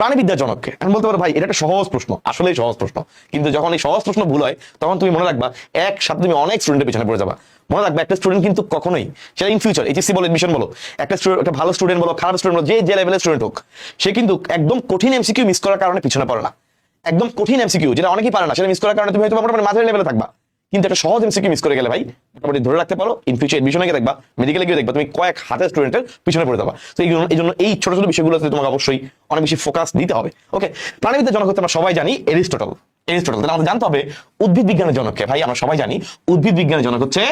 প্রাণীবিদ্যার জনককে। আমি বলতে পারো ভাই এটা একটা সহজ প্রশ্ন, আসলেই সহজ প্রশ্ন, কিন্তু যখন এই সহজ প্রশ্ন ভুল হয় তখন তুমি মনে রাখবা একসাথে তুমি অনেক স্টুডেন্টের পিছনে পড়ে যাবা। মনে রাখবা একটা স্টুডেন্ট কিন্তু কখনোই, সেটা ইন ফিউচার এইচএসসি বলো এডমিশন বলো, একটা ভালো স্টুডেন্ট বলো খারাপ স্টুডেন্ট বলো, যে লেভেলের স্টুডেন্ট হোক, সে কিন্তু একদম কঠিন এমসিকিউ মিস করার কারণে পিছনে পড়ে না। একদম কঠিন এমসিকিউ যেটা অনেকেই পারে না, সেটা মিস করার কারণে তুমি হয়তো মোটামুটি মাঝারি লেভেলে থাকবা, কিন্তু একটা সহজ এমসিকিউ মিস করে গেলে ভাই মোটামুটি ধরে রাখতে পারো ইন ফিউচার এডমিশনে গিয়ে দেখবা, মেডিকেলে গিয়ে দেখবা তুমি কয়েক হাজার স্টুডেন্টের পিছনে পড়ে যাবা। তো এই জন্য এই ছোট ছোট বিষয়গুলোতে তোমাকে অবশ্যই অনেক বেশি ফোকাস দিতে হবে। ওকে, প্রাণীবিদ্যার জনক হচ্ছে আমরা সবাই জানি এরিস্টটল। তাহলে আমাদের জানতে হবে উদ্ভিদ বিজ্ঞানের জনককে। ভাই আমরা সবাই জানি উদ্ভিদ বিজ্ঞানের জনক হচ্ছে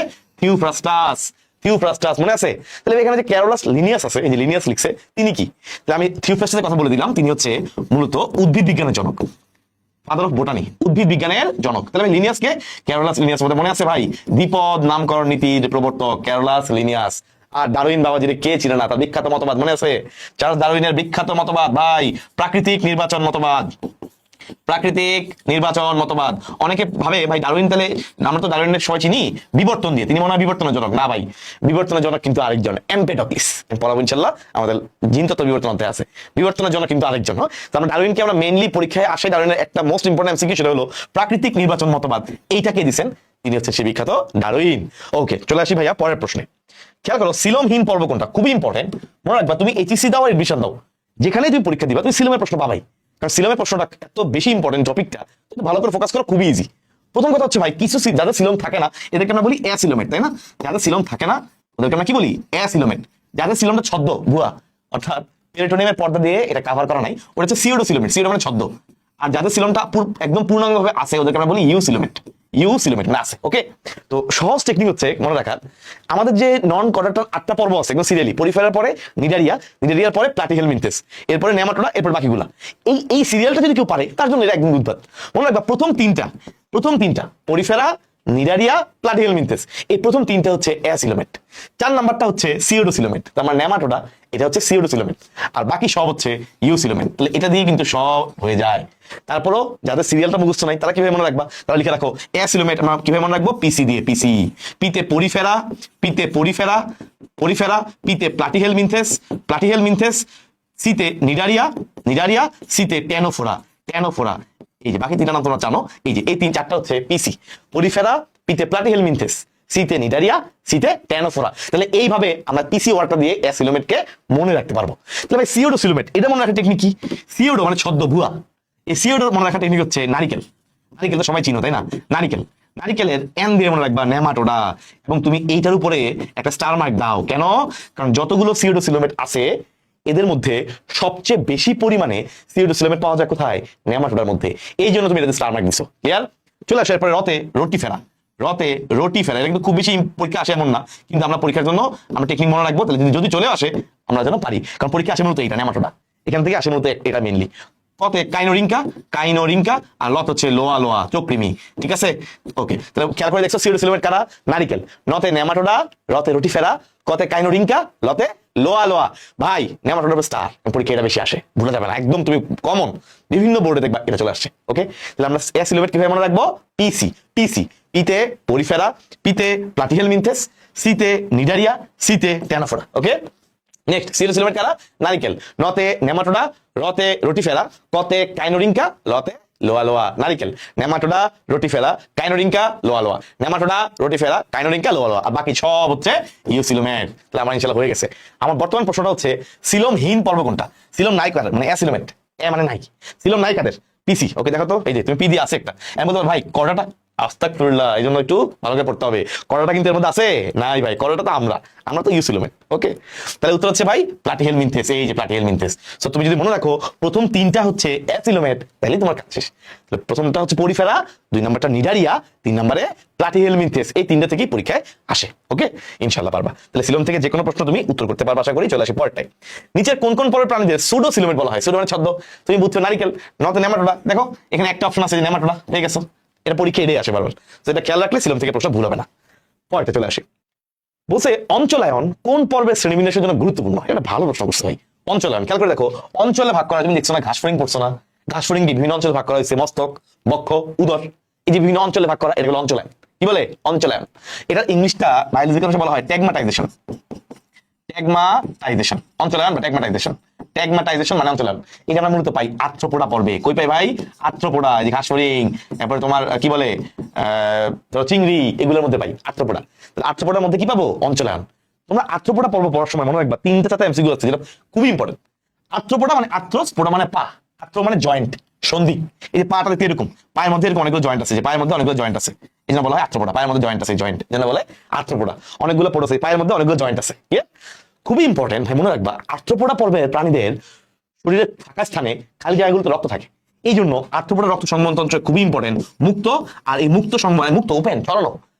থিওফ্রাস্টাস। মনে আছে? তাহলে এখানে যে ক্যারোলাস লিনিয়াস আছে, এই যে লিনিয়াস লিখছে, তিনি কি? তাহলে আমি থিওফ্রাস্টাসের কথা বলে দিলাম, তিনি হচ্ছে মূলত উদ্ভিদ বিজ্ঞানের জনক, ফাদার অফ বোটানি, উদ্ভিদ বিজ্ঞানের জনক। তাহলে আমি লিনিয়াসকে ক্যারোলাস লিনিয়াস মনে আছে ভাই? দ্বিপদ নামকরণ নীতির প্রবর্তক ক্যারোলাস লিনিয়াস। আর ডারউইন বাবাজির কে চিনে না, তার বিখ্যাত মতবাদ মনে আছে? চার্লস ডারউইনের বিখ্যাত মতবাদ ভাই, প্রাকৃতিক নির্বাচন মতবাদ। অনেকে ভাবে ভাই ডারউইন, তাহলে আমরা তো ডারউইনের সবাই চিনি বিবর্তন দিয়ে, তিনি মনে হয় বিবর্তনের জনক। না ভাই, বিবর্তনের জনক কিন্তু আরেকজন, এমপেডোক্লিস। পড়াবো ইনশাল্লাহ, আমাদের জিনতত্ত্ব বিবর্তন অধ্যায় আছে। বিবর্তনের জনক কিন্তু আরেকজন। তো আমরা ডারউইনকে আমরা মেইনলি পরীক্ষায় আসে, ডারউইনের একটা মোস্ট ইম্পর্টেন্ট এমসিকিউ সেটা হলো প্রাকৃতিক নির্বাচন মতবাদ। এইটাকে দিয়েছেন, তিনি হচ্ছে সে বিখ্যাত ডারউইন। ওকে, চলে আসি ভাইয়া পরের প্রশ্নে। খেয়াল করো সিলোমহীন পর্ব কোনটা, খুবই ইম্পর্টেন্ট। মনে রাখবা তুমি এইচএসসি দাও আর এডমিশন দাও, যেখানে তুমি পরীক্ষা দিবা তুমি সিলোমের প্রশ্ন পাবাই, কারণ সিলোমের প্রশ্নটা এত বেশি ইম্পর্টেন্ট, টপিকটা ভালো করে ফোকাস করা খুবই ইজি। প্রথম কথা হচ্ছে ভাই, কিছু যাদের সিলোম থাকে না এদেরকে আমরা বলি অ্যাসিলোমেট, তাই না? যাদের সিলোম থাকে না ওদেরকে আমরা কি বলি? অ্যাসিলোমেট। যাদের সিলোমটা ছদ্ম ভুয়া, অর্থাৎ পেরিটোনিয়ামের পর্দা দিয়ে এটা কভার করা নাই, ওটা হচ্ছে সিউডোসিলোমেট। সিউডো মানে ছদ্ম। আর যাদের সিলোমটা একদম পূর্ণাঙ্গভাবে আছে ওদেরকে আমরা বলি ইউসিলোমেট না আছে। ওকে, তো সহজ টেকনিক হচ্ছে মনে রাখার, আমাদের যে নন কর্ডাটাল 8টা পর্ব আছে একদম সিরিয়ালি, পরিফেরার পরে নিডারিয়ার পরে প্লাটিহেলমিনথেস, এরপরে নেমাটোডা, এরপর বাকিগুলা। এই সিরিয়ালটা যদি কেউ পারে তার জন্য এটা একদম উদ্ধার। মনে রাখবা প্রথম তিনটা পরিফেরা, নিডারিয়া, প্লাটিহেলমিনথেস, এই প্রথম তিনটা হচ্ছে অ্যাসিলোমেট। 4 নাম্বারটা হচ্ছে সিউডোসিলোমেট, তার মানে নেমাটোডা, এটা হচ্ছে সিউডোসিলোমেট, আর বাকি সব হচ্ছে ইউসিলোমেট। তাহলে এটা দিয়ে কিন্তু সব হয়ে যায়। তারপরও যাদের সিরিয়ালটা মুখস্থ নাই তারা কিভাবে মনে রাখবা? তারা লিখে রাখো অ্যাসিলোমেট আমরা কিভাবে মনে রাখবো? পিসি দিয়ে। পিতে পরিফেরা, পিতে প্লাটিহেলমিনথেস, সিতে নিডারিয়া, সিতে ট্যানোফোরা। এই যে বাকি 3টা নাম তোমরা জানো, এই যে এই 3-4টা হচ্ছে পিসি, পরিফেরা, পিতে প্লাটিহেলমিনথেস, সিতে নিডারিয়া, সিতে ট্যানোফোরা। তাহলে এইভাবে আমরা পিসি ওয়ার্ডটা দিয়ে অ্যাসিলোমেটকে মনে রাখতে পারবো। তাহলে ভাই সিউডোসিলোমেট, এটা মনে রাখার টেকনিক কি? সিউডো মানে ছদ্ম ভুয়া, এই সিউডোর মনে রাখার টেকনিক হচ্ছে নারিকেল তো সবাই চিনো তাই না? নারিকেলের এন দিয়ে মনে রাখবা নেমাটোডা, এবং তুমি এইটার উপরে একটা স্টার মার্ক দাও। কেন? কারণ যতগুলো সিউডোসিলোমেট আছে এদের মধ্যে সবচেয়ে বেশি পরিমাণে সিউডোসিলোমেট পাওয়া যায় কোথায়? নেমাটোডার মধ্যে। এই জন্য তুমি এটাতে স্টার মার্ক দিছো। ক্লিয়ার? চলে আসে এরপরে রোটিফেরা। এটা কিন্তু খুব বেশি পরীক্ষা আসে এমন না, কিন্তু আমরা পরীক্ষার জন্য আমরা টেকনিক মনে রাখবো, তাহলে যদি চলে আসে আমরা যেন পারি, কারণ পরীক্ষা আসে মূলত এটা নেমাটোডা, এখান থেকে আসে মূলত এটা মেনলি। কতে কাইনোরিঙ্কা, আর লত হচ্ছে লোয়া চোকরিমি। ঠিক আছে? ওকে, তাহলে খেয়াল করে দেখছো সিউডোসিলোমেট কারা? নারিকেল। নতে নেমাটোডা, রতে রোটিফেরা, কতে কাইনোরিঙ্কা, লতে লোয়া। ভাই নেমাটোডার স্টার পরীক্ষা এটা বেশি আসে, ভুলে যাবে না একদম, তুমি কমন বিভিন্ন বোর্ডে দেখবা এটা চলে আসছে। ওকে, তাহলে আমরা অ্যাসিলোমেট কিভাবে মনে রাখবো? পিসি, পিতে পরিফেরা, পিতে প্লাটিহেলমিনথেস, সিতে নিডারিয়া, সিতে ট্যানোফোরা। ওকে, নেক্সট সিউডোসিলোমেট কারা? নারিকেল। নতে নেমাটোডা, রতে রোটিফেরা, কতে কাইনোরিঙ্কা, লতে লোয়া। নারিকেল, নেমাটোডা, রোটিফেরা, কাইনোরিঙ্কা, লোয়া। নেমাটোডা, রোটিফেরা, কাইনোরিঙ্কা, লোয়া। আর বাকি সব হচ্ছে ইউসিলোমেট। তাহলে আমার ইনশাআল্লাহ হয়ে গেছে। আমার বর্তমান প্রশ্নটা হচ্ছে সিলোমহীন পর্ব কোনটা? সিলোম নাই কাদের, মানে অ্যাসিলোমেট, এ মানে নাই, সিলোম নাই কাদের? পিসি। ওকে, দেখো তো এই যে তুমি পি দিয়ে আছে একটা, আমি বলতে ভাই কর্ডাটা আস্তাগফিরুল্লাহ, এই জন্য একটু ভালো করে পড়তে হবে। করোটা কিন্তু এর মধ্যে আছে নাই ভাই, করোটা তো আমরা তো ইউসিলোমেট। ওকে, তাহলে উত্তর হচ্ছে ভাই প্লাটিহেলমিনথেস, এই যে প্লাটিহেলমিনথেস। সো তুমি যদি মনে রাখো প্রথম 3টা হচ্ছে অ্যাসিলোমেট, তাহলে তোমার কাজ শেষ। তাহলে প্রথমটা হচ্ছে পরিফেরা, 2 নাম্বারটা নিডারিয়া, 3 নম্বরে প্লাটিহেলমিনথেস। এই 3টা থেকেই পরীক্ষায় আসে। ওকে, ইনশাআল্লাহ পারবা। তাহলে সিলোম থেকে যে কোনো প্রশ্ন তুমি উত্তর করতে পারবা আশা করি। চলে আসি পরেরটাই। নিচের কোন পর্বের প্রাণীদের সুডোসিলোমেট বলা হয়? সুডো মানে ছদ্ম। তুমি বুঝছো নারিকেল, নতে নেমাটোডা। দেখো এখানে একটা অপশন আছে যে নেমাটোডা, ঠিক আছে? এটা পরীক্ষা এটাই আসে বারবার, সেটা খেয়াল রাখলে সিলোম থেকে প্রশ্ন ভুল হবে না। পরেরটা চলে আসি। বলছে অঞ্চলায়ন কোন পর্বের শ্রেণীবিন্যাসের জন্য গুরুত্বপূর্ণ? এটা ভালো প্রশ্ন করছে ভাই। অঞ্চলায়ন খেয়াল করে দেখো, অঞ্চলে ভাগ করা, তুমি দেখছো না ঘাসফড়িং পড়ছো না? ঘাসফড়িং বিভিন্ন অঞ্চলে ভাগ করা হয়েছে, মস্তক, বক্ষ, উদর, এই যে বিভিন্ন অঞ্চলে ভাগ করা, এটা হলো অঞ্চলায়ন। কি বলে? অঞ্চলায়ন। এটার ইংলিশটা বায়োলজিক্যাল ভাষায় বলা হয় ট্যাগমাটাইজেশন। অঞ্চলায়ন বা ট্যাগমাটাইজেশন। স্ট্যাগমাটাইজেশন মানে অঞ্চলায়ন। এটা আমরা মূলত পাই আর্থ্রোপোডা পর্বে। কই পাই ভাই? আর্থ্রোপোডা, এই যে ঘাসফড়িং, তারপরে তোমার কি বলে চিংড়ি, এগুলোর মধ্যে পাই আর্থ্রোপোডা। আর্থ্রোপোডার মধ্যে কি পাবো? অঞ্চলায়ন। তোমরা আর্থ্রোপোডা পর্ব পড়ার সময় মনে রাখবা 3টা এমসিকিউ আছে যেটা খুবই ইম্পর্টেন্ট। আর্থ্রোপোডা মানে আর্থ্রোস, পোডা মানে পা। আর্থ্রো মানে জয়েন্ট, সন্ধি। এই যে পাটা দেখতে এরকম, পায়ের মধ্যে এরকম অনেকগুলো জয়েন্ট আছে, যে পায়ের মধ্যে অনেকগুলো জয়েন্ট আছে, এই জন্য বলা হয় আর্থ্রোপোডা। পায়ের মধ্যে জয়েন্ট আছে, জয়েন্ট যেন বলে আর্থ্রোপোডা। অনেকগুলো পোড আছে, পায়ের মধ্যে অনেকগুলো জয়েন্ট আছে। খুবই ইম্পর্টেন্ট ভাই, মনে রাখবা আর্থ্রোপোডা পর্বের প্রাণীদের শরীরের থাকা স্থানে খালি জায়গাগুলোতে রক্ত থাকে। এই জন্য আর্থ্রোপোডা রক্ত সংবহনতন্ত্র খুবই ইম্পর্টেন্ট, মুক্ত। আর এই মুক্ত সংবহন, মুক্ত ওপেন ছড়ানো,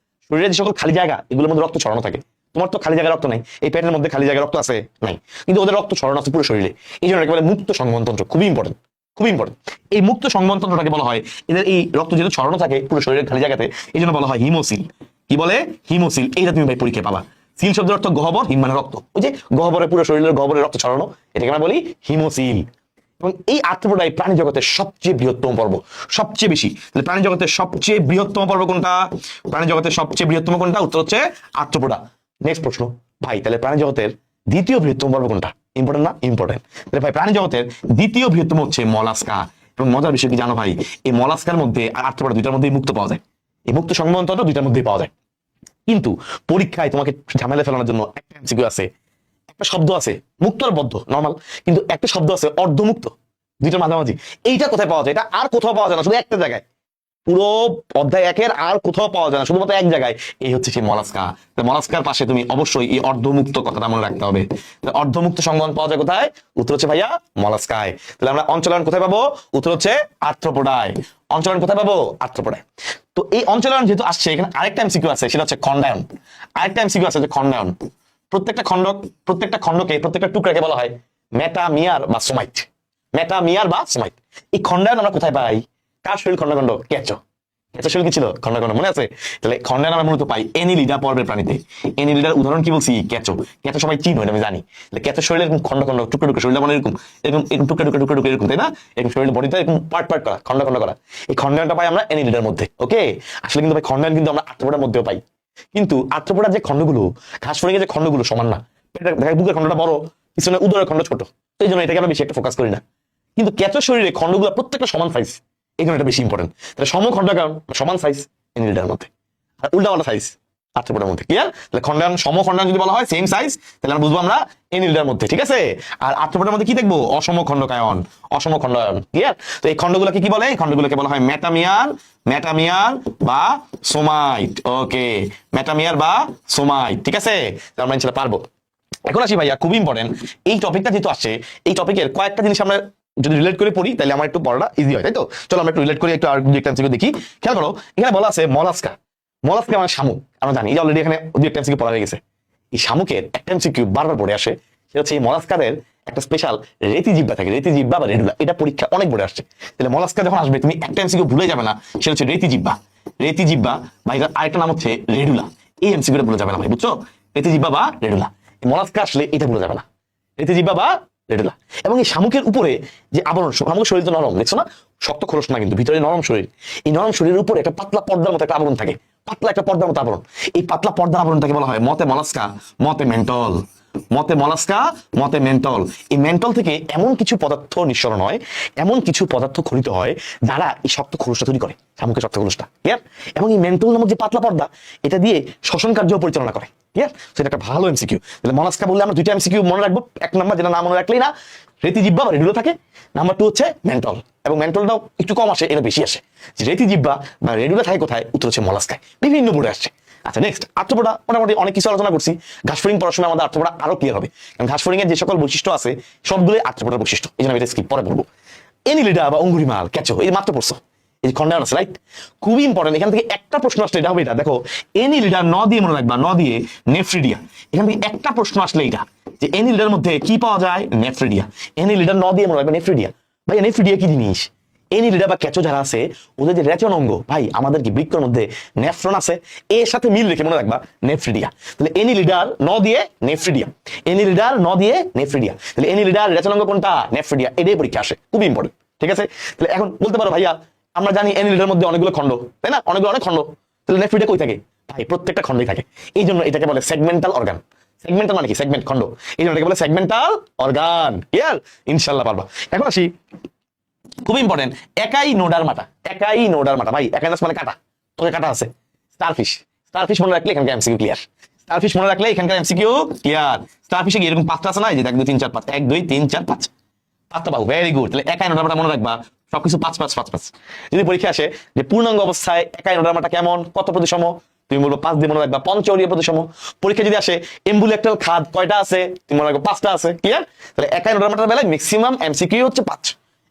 শরীরের যে সকল খালি জায়গা এগুলোর মধ্যে রক্ত ছড়ানো থাকে। তোমার তো খালি জায়গা রক্ত নাই, এই পেটের মধ্যে খালি জায়গা রক্ত আছে নাই, কিন্তু ওদের রক্ত ছড়ানো আছে পুরো শরীরে। এই জন্য একেবারে মুক্ত সংবহনতন্ত্র খুবই ইম্পর্টেন্ট, খুবই ইম্পর্টেন্ট। এই মুক্ত সংবহনতন্ত্রটাকে বলা হয়, এদের এই রক্ত যেহেতু ছড়ানো থাকে পুরো শরীরের খালি জায়গাতে, এই জন্য বলা হয় হিমোসিল। কি বলে? হিমোসিল। এইটা তুমি ভাই পরীক্ষায় পাবা। সিল শব্দের অর্থ গহ্বর, হিম মানে রক্ত। ওই যে গহ্বরে, পুরো শরীরের গহ্বরে রক্ত ছড়ানো, এটাকে আমরা বলি হিমোসিল। এবং এই আর্থ্রোপোডাই প্রাণী জগতের সবচেয়ে বৃহত্তম পর্ব, সবচেয়ে বেশি। তাহলে প্রাণী জগতের সবচেয়ে বৃহত্তম পর্ব কোনটা? প্রাণী জগতের সবচেয়ে বৃহত্তম কোনটা? উত্তর হচ্ছে আর্থ্রোপোডা। নেক্সট প্রশ্ন ভাই, তাহলে প্রাণী জগতের দ্বিতীয় বৃহত্তম পর্ব কোনটা? ইম্পর্টেন্ট না? ইম্পর্টেন্ট। তাহলে ভাই প্রাণী জগতের দ্বিতীয় বৃহত্তম হচ্ছে মলাস্কা। এবং মজার বিষয় কি জানো ভাই? এই মলাস্কার মধ্যে আর আর্থ্রোপোডা দুইটার মধ্যেই মুক্ত পাওয়া যায়। এই মুক্ত সংবহনতন্ত্র দুইটার মধ্যেই পাওয়া যায়। কিন্তু পরীক্ষায় তোমাকে ঝামেলা ফেলানোর জন্য একটা এমসিকিউ আছে, একটা শব্দ আছে মুক্ত আর বদ্ধ নরমাল, কিন্তু একটা শব্দ আছে অর্ধমুক্ত, দুইটার মাঝামাঝি। এইটা কোথায় পাওয়া যায়? এটা আর কোথাও পাওয়া যায় না, শুধু একটা জায়গায়। পুরো অধ্যায় 1-এর আর কোথাও পাওয়া যায় না, শুধুমাত্র এক জায়গায়। এই হচ্ছে সেই মলাস্কা। মলাস্কার পাশে তুমি অবশ্যই এই অর্ধমুক্ত কথাটা মনে রাখতে হবে। অর্ধমুক্ত সংবহন পাওয়া যায় কোথায়? উত্তর হচ্ছে ভাইয়া মলাস্কায়। তাহলে আমরা অঞ্চলায়ন কোথায় পাবো? উত্তর হচ্ছে আর্থ্রোপোডায়। অঞ্চলায়ন কোথায় পাবো? আর্থ্রোপোডায়। তো এই অঞ্চলায়ন যেহেতু আসছে, এখানে আরেকটা এমসিকিউ আছে, সেটা হচ্ছে খণ্ডায়ন। আরেকটা এমসিকিউ আছে যে খণ্ডায়ন। প্রত্যেকটা খণ্ডকে, প্রত্যেকটা টুকরাকে বলা হয় মেটামিয়ার বা সোমাইট। মেটামিয়ার বা সোমাইট। এই খণ্ডায়ন আমরা কোথায় পাই? কার শরীর খণ্ডখণ্ড? কেঁচো। কেঁচো শরীর কি ছিল? খণ্ডখণ্ড, মনে আছে? তাহলে খণ্ডায়ন আমরা মূলত পাই এনিলিডা পর্বের প্রাণীতে। এনিলিডার উদাহরণ কি বলছি? কেঁচো। কেঁচো সবাই চিনো, এটা আমি জানি। কেঁচো শরীরে এরকম খণ্ডখণ্ড, টুকরো টুকরো, শরীরটা মানে এরকম এরকম এরকম টুকরো টুকরো টুকরো টুকরো এরকম, তাই না? এরকম শরীরের বডিতে এরকম পার্ট পার্ট করা, খণ্ড খণ্ড করা। এই খণ্ডায়নটা পাই আমরা এনিলিডার মধ্যে। ওকে, আসলে কিন্তু ভাই খণ্ডায়ন কিন্তু আমরা আর্থ্রোপোডার মধ্যেও পাই। কিন্তু আর্থ্রোপোডার যে খণ্ডগুলো, ঘাসফড়িং এর যে খণ্ডগুলো সমান না। বুকের খণ্ডটা বড়, পিছনে উদরের খণ্ড ছোট, তো এই জন্য এটাকে আমরা বেশি একটা ফোকাস করি না। কিন্তু কেঁচো শরীরে খণ্ডগুলো প্রত্যেকটা সমান সাইজ, এই জন্য এটা বেশি ইম্পর্টেন্ট। তাহলে সমখণ্ডায়ন সমান সাইজ এনিলিডার মধ্যে, আর উল্টাপাল্টা সাইজ আর্থ্রোপোডার মধ্যে। ক্লিয়ার? তাহলে খণ্ডায়ন, সমখণ্ডায়ন যদি বলা হয় সেম সাইজ, তাহলে আমরা বুঝবো আমরা এনিলিডার মধ্যে। ঠিক আছে? আর আর্থ্রোপোডার মধ্যে কি দেখবো? অসমখণ্ডকায়ন, অসমখণ্ডায়ন। ক্লিয়ার? তো এই খণ্ডগুলোকে কি বলে? এই খণ্ডগুলোকে বলা হয় মেটামিয়ার, মেটামিয়ার বা সোমাইট। ওকে, মেটামিয়ার বা সোমাইট। ঠিক আছে? তাহলে আমরা ইনশাআল্লাহ পারবো। এখন আসি ভাইয়া, খুবই ইম্পর্টেন্ট এই টপিকটা যেহেতু আসছে, এই টপিকের কয়েকটা জিনিস আমরা যদি রিলেট করে পড়ি তাহলে আমার একটু পড়াটা ইজি হয়, তাই তো? চলো আমরা একটু রিলেট করে একটু আর একটা এমসিকিউ দেখি। খেয়াল করো, এখানে বলা আছে মলাস্কা। মলাস্কা মানে শামুক, আমরা জানি, এই যে অলরেডি এখানে একটা এমসিকিউ পড়া হয়ে গেছে। এই শামুকের একটা এমসিকিউ বারবার পড়ে আসে, সেটা হচ্ছে এই মলাস্কাদের একটা স্পেশাল রেতি জিহ্বা থাকে, রেতি জিহ্বা বা রেডুলা। এটা পরীক্ষা অনেক পড়ে আসছে। তাহলে মলাস্কা যখন আসবে তুমি একটা এমসিকিউ ভুলে যাবে না, সেটা হচ্ছে রেতি জিহ্বা। রেতি জিহ্বা বা এটার আরেকটা নাম হচ্ছে রেডুলা। এই এমসিকিউটা ভুলে যাবে না ভাই, বুঝছো? রেতি জিহ্বা বা রেডুলা, মলাস্কা আসলে এটা ভুলে যাবে না, রেতি জিহ্বা বা রেডুলা। এবং এই শামুকের উপরে যে আবরণ, শামুকের শরীর তো নরম, দেখছো না? শক্ত খোলস না, কিন্তু ভিতরে নরম শরীর। এই নরম শরীরের উপরে একটা পাতলা পর্দার মতো একটা আবরণ থাকে, পাতলা একটা পর্দার মতো আবরণ। এই পাতলা পর্দার আবরণটাকে বলা হয় মতে মলাস্কা, মতে মেন্টল। মতে মলাস্কা, মতে মেন্টল। এই মেন্টল থেকে এমন কিছু পদার্থ নিঃসরণ হয়, এমন কিছু পদার্থ খনিত হয় যারা এই শক্ত খোলসটা তৈরি করে, শামুকের শক্ত খোলসটা। ক্লিয়ার? এবং এই মেন্টল নামক যে পাতলা পর্দা, এটা দিয়ে শ্বসন কার্য পরিচালনা করে। ক্লিয়ার? সেটা একটা ভালো এমসিকিউ। তাহলে মলাস্কা বললে আমরা দুইটা এমসিকিউ মনে রাখবো। এক নাম্বার, যেটা না মনে রাখলেই না, রেতি জিহ্বা বা রেডুলা থাকে। নাম্বার 2 হচ্ছে মেন্টল, এবং মেন্টলটাও একটু কম আসে, এটা বেশি আসে। রেতি জিহ্বা বা রেডুলা থাকে কোথায়? উত্তর হচ্ছে মলাস্কায়, বিভিন্ন বোর্ডে আসছে। আচ্ছা, নেক্সট আর্থ্রোপোডা। মোটামুটি অনেক কিছু আলোচনা করছি। ঘাসফড়িং পড়ার সময় আমাদের আর্থ্রোপোডা আরো ক্লিয়ার হবে, কারণ ঘাসফড়িং এর যে সকল বৈশিষ্ট্য আছে সবগুলোই আর্থ্রোপোডার বৈশিষ্ট্য। এই জন্য এটা স্কিপ পরে পড়বো। এনিলিডা বা অঙ্গুরিমাল, কেঁচো, এই মাত্র পড়ছো, এই খণ্ডায়ন আছে, রাইট? খুবই ইম্পর্টেন্ট। এখান থেকে একটা প্রশ্ন আসলে এটা হবে, এটা দেখো, এনিলিডা ন দিয়ে মনে রাখবা, ন দিয়ে নেফ্রিডিয়া। এখান থেকে একটা প্রশ্ন আসলে এটা যে এনিলিডার মধ্যে কি পাওয়া যায়? নেফ্রিডিয়া। এনিলিডা ন দিয়ে মনে রাখবা নেফ্রিডিয়া। ভাই নেফ্রিডিয়া কি জিনিস? এনিলিডা বা কেঁচো যারা আছে, ওদের যে রেচন অঙ্গ, ভাই আমাদের কি বৃক্কের মধ্যে নেফ্রন আছে, এর সাথে মিল রেখে মনে রাখবা নেফ্রিডিয়া। তাহলে এনিলিডার ন দিয়ে নেফ্রিডিয়া, এনিলিডার ন দিয়ে নেফ্রিডিয়া। তাহলে এনিলিডার রেচন অঙ্গ কোনটা? নেফ্রিডিয়া। এটাই পরীক্ষা আসে, খুবই ইম্পর্টেন্ট। ঠিক আছে? তাহলে এখন বলতে পারো ভাইয়া, আমরা জানি এনিলিডার মধ্যে অনেকগুলো খণ্ড, তাই না? অনেক খণ্ড। তাহলে নেফ্রিডিয়া কই থাকে? ভাই প্রত্যেকটা খণ্ডই থাকে। এই জন্য এটাকে বলে সেগমেন্টাল অর্গান। সেগমেন্টাল মানে কি? সেগমেন্ট, খণ্ড। এই জন্য এটাকে বলে সেগমেন্টাল অর্গান। ক্লিয়ার? ইনশাআল্লাহ পারবা। এখন আসি, খুব ইম্পর্টেন্ট, একাই নোডার মাটা। একাই নোডার মাটা ভাই, একাইনাস মানে কাটা, তোকে কাটা আছে। স্টারফিশ, স্টারফিশ মনে রাখলে এখানকার এমসিকিউ ক্লিয়ার। স্টারফিশ মনে রাখলে এখানকার এমসিকিউ ক্লিয়ার। স্টারফিশে কি এরকম 5টা আছে না? এই যে 1 2 3 4 5, 1 2 3 4 5, 5টা পাবো। Very good. তাহলে একাই নোডার মাটা মনে রাখবা, সবকিছু 5 5 5 5। যদি পরীক্ষা আসে যে পূর্ণাঙ্গ অবস্থায় একাই নোডার মাটা কেমন, কত প্রতিসম, তুমি বলবো 5 দিয়ে মনে রাখবা পঞ্চরীয় প্রতিসম। পরীক্ষা যদি আসে এম্বুলেক্টাল খাদ কয়টা আছে, তুমি মনে রাখবা 5টা আছে। ক্লিয়ার? তাহলে একাই নোডার মাটার বেলায় ম্যাক্সিমাম এমসিকিউ হচ্ছে 5।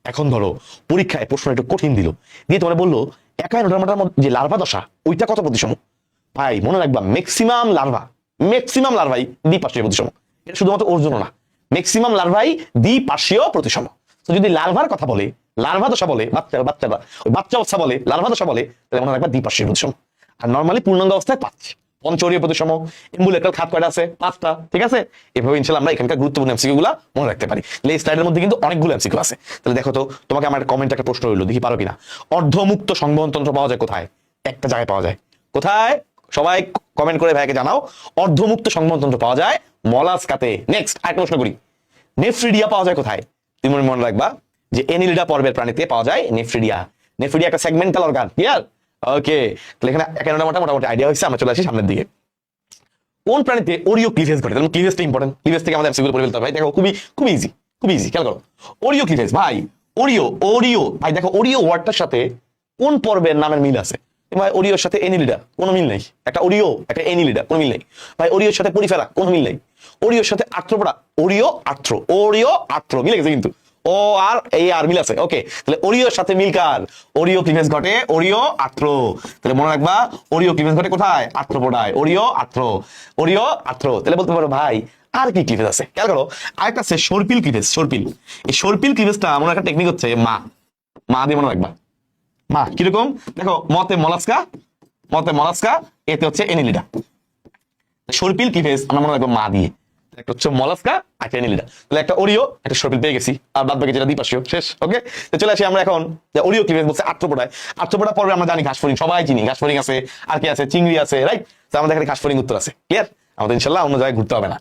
এখন ধরো পরীক্ষায় প্রশ্ন একটু কঠিন দিল, দিয়ে তোমার বললো একাই নোডার মাটার যে লার্ভা দশা ওইটা কত প্রতিসম। ভাই মনে রাখবা ম্যাক্সিমাম লার্ভাই দ্বিপার্শ্বীয় প্রতিসম। এটা শুধুমাত্র ওর জন্য না, ম্যাক্সিমাম লার্ভাই দ্বিপার্শ্বীয় প্রতিসম। তো যদি লার্ভার কথা বলে, লার্ভা দশা বলে, বাচ্চারা ওই বাচ্চা অবস্থা বলে, লার্ভা দশা বলে, তাহলে মনে রাখবা দ্বিপার্শ্বীয় প্রতিসম। আর নর্মালি পূর্ণাঙ্গ অবস্থায় 5। পঞ্চরীয় প্রতিসম, এম্বুলেক্টাল খাত কয়টা আছে? 5টা। ঠিক আছে? এভাবে ইনশাআল্লাহ আমরা এখানকার গুরুত্বপূর্ণ এমসিকিউ গুলা মনে রাখতে পারি। এই স্লাইডের মধ্যে কিন্তু অনেকগুলো এমসিকিউ আছে। তাহলে দেখো তো, তোমাকে আমার কমেন্ট একটা প্রশ্ন রইলো, দেখি পারো কিনা। অর্ধমুক্ত সংবহন তন্ত্র পাওয়া যায় কোথায়? একটা জায়গায় পাওয়া যায়। কোথায়? সবাই কমেন্ট করে ভাইকে জানাও। অর্ধমুক্ত সংবহন তন্ত্র পাওয়া যায় মলাস্কাতে। নেক্সট আরেকটা প্রশ্ন করি, নেফ্রিডিয়া পাওয়া যায় কোথায়? তুমি মনে রাখবা যে এনিলিডা পর্বের প্রাণীতে পাওয়া যায় নেফ্রিডিয়া। নেফ্রিডিয়া একটা সেগমেন্টাল অর্গান। ক্লিয়ার? ওকে, তাহলে এখানে একাডেমিটা মোটামুটি আইডিয়া হয়েছে। আমরা চলে আসি সামনের দিকে। কোন প্রাণীতে ওরিও ক্লিভেজ ঘটে? তাহলে ক্লিভেজটা ইম্পর্টেন্ট। ক্লিভেজ থেকে আমাদের এমসিকিউ পড়ে ফেলতে হবে। দেখো খুবই ইজি খেয়াল করো। ওরিও ক্লিভেজ ভাই, ওরিও ভাই দেখো, ওরিও ওয়ার্ডটার সাথে কোন পর্বের নামের মিল আছে? ভাই ওরিওর সাথে এনিলিডা কোনো মিল নেই। একটা ওরিও, একটা এনিলিডা কোনো মিল নেই। ভাই ওরিওর সাথে পরিফেরা কোনো মিল নেই। ওরিওর সাথে আর্থ্রোপোডা, ওরিও আর্থ্রো মিলে গেছে কিন্তু, ও আর এই আর মিল আছে। ওকে, তাহলে ওরিওর সাথে মিল কার? ওরিও ক্লিভেজ ঘটে ওরিও আর্থ্রো। তাহলে মনে রাখবা ওরিও ক্লিভেজ ঘটে কোথায়? আর্থ্রোপোডায়। ওরিও আর্থ্রো। তাহলে বলতে পারো ভাই আর কি ক্লিভেজ আছে? খেয়াল করো, আরেকটা আছে সর্পিল ক্লিভেজ। সর্পিল, এই সর্পিল ক্লিভেজটা মনে একটা টেকনিক হচ্ছে মা দিয়ে মনে রাখবা। মা কিরকম? দেখো, মতে মলাস্কা, এতে হচ্ছে এনিলিডা। সর্পিল ক্লিভেজ আমরা মনে রাখবো মা দিয়ে। একটা হচ্ছে মলাস্কা, একটা এনিলিডা। তাহলে একটা ওরিও, একটা সর্পিল পেয়ে গেছি, আর বাদ বাকি যেটা দ্বিপার্শ্বীয় শেষ। ওকে, তো চলে আসি আমরা এখন ওরিও ক্লিভেজ বলছে আর্থ্রোপোডায়। আর্থ্রোপোডা পর্বে আমরা জানি ঘাসফড়িং, সবাই চিনি ঘাসফড়িং আছে, আর কি আছে? চিংড়ি আছে, রাইট? তো আমাদের এখানে ঘাসফড়িং উত্তর আছে। ক্লিয়ার? আমাদের ইনশাআল্লাহ অন্য জায়গায় ঘুরতে হবে না।